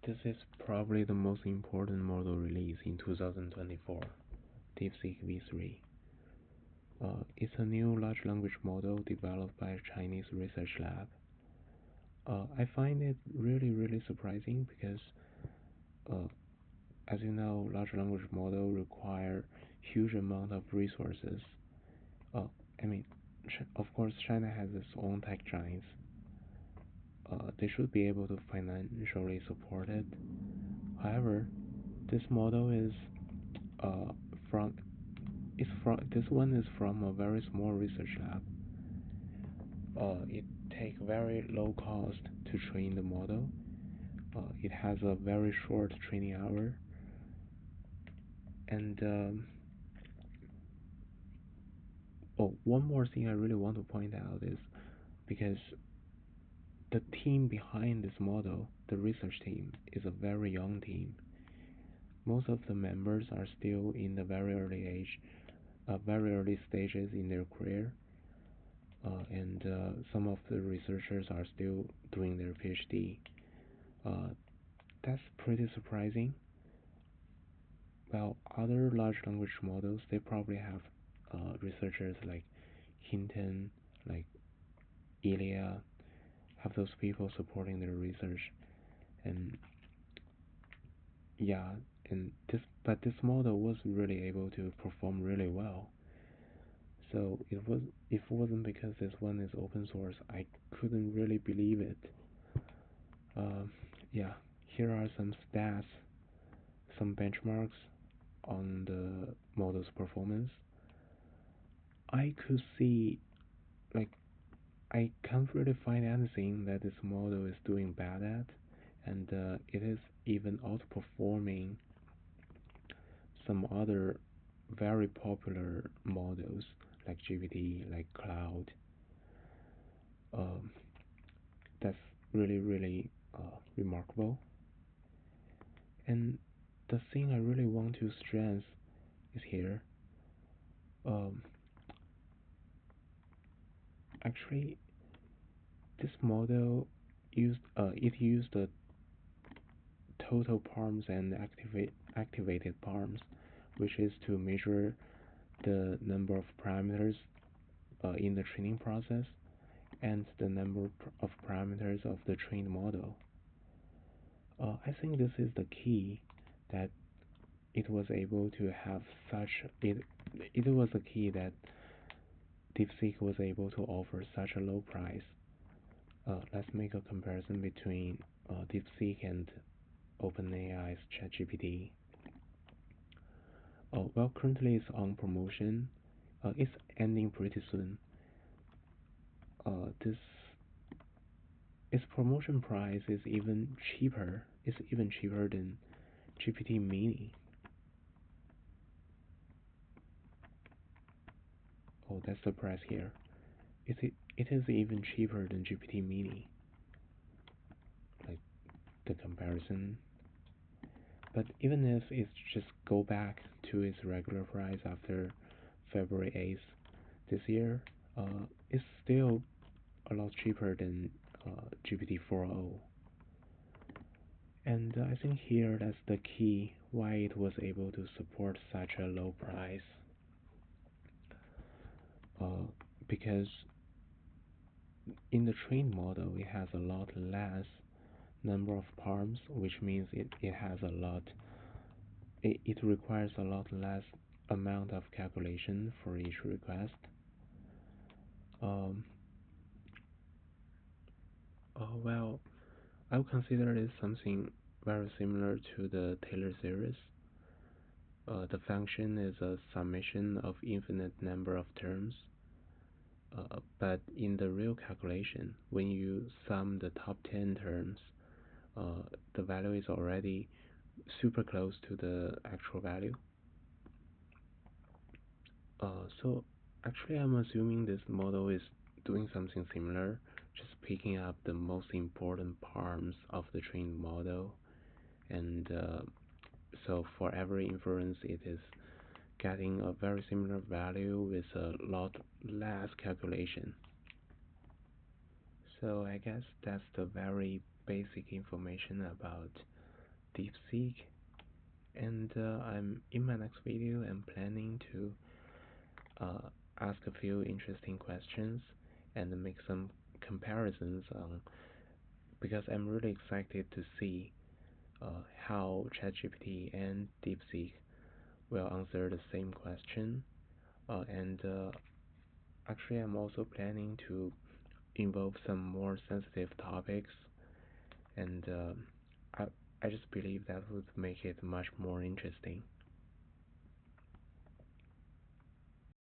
This is probably the most important model release in 2024, DeepSeek v3. It's a new large language model developed by a Chinese research lab. I find it really surprising because, uh, as you know, large language model require huge amount of resources. Uh, I mean, of course, China has its own tech giants. They should be able to financially support it. However, this model is uh, from this one is from a very small research lab. It takes very low cost to train the model. It has a very short training hour, and oh, one more thing I really want to point out is because the team behind this model, the research team, is a very young team. Most of the members are still in the very early stages in their career, and some of the researchers are still doing their PhD. Uh, that's pretty surprising. Well, other large language models, they probably have researchers like Hinton, like Ilya, have those people supporting their research. And yeah, but this model was really able to perform really well. So if it wasn't because this one is open source, I couldn't really believe it. Um, yeah, here are some stats, some benchmarks on the model's performance. I could see, like, I can't really find anything that this model is doing bad at, and it is even outperforming some other very popular models like GPT, like Cloud. Um, that's really remarkable. And the thing I really want to stress is here. Um, actually, this model used the total parms and activated parms, which is to measure the number of parameters in the training process and the number of parameters of the trained model. I think this is the key that it was able to have such it. It was the key that DeepSeek was able to offer such a low price. Let's make a comparison between DeepSeek and OpenAI's ChatGPT. Well, currently it's on promotion. It's ending pretty soon. This its promotion price is even cheaper. It's even cheaper than GPT Mini. Oh, that's the price here. It is even cheaper than GPT Mini. Like the comparison. But even if it just go back to its regular price after February 8th this year, it's still a lot cheaper than GPT 4.0. And I think here that's the key why it was able to support such a low price. Uh, because in the trained model, it has a lot less number of parms, which means it has a lot, it requires a lot less amount of calculation for each request. Um, well, I would consider this something very similar to the Taylor series. The function is a summation of infinite number of terms, but in the real calculation, when you sum the top 10 terms, the value is already super close to the actual value. So actually, I'm assuming this model is doing something similar, just picking up the most important parts of the trained model, and so for every inference, it is getting a very similar value with a lot less calculation. So I guess that's the very basic information about DeepSeek, and I'm in my next video. I'm planning to ask a few interesting questions and make some comparisons on because I'm really excited to see how ChatGPT and DeepSeek will answer the same question. And actually, I'm also planning to involve some more sensitive topics, and I just believe that would make it much more interesting.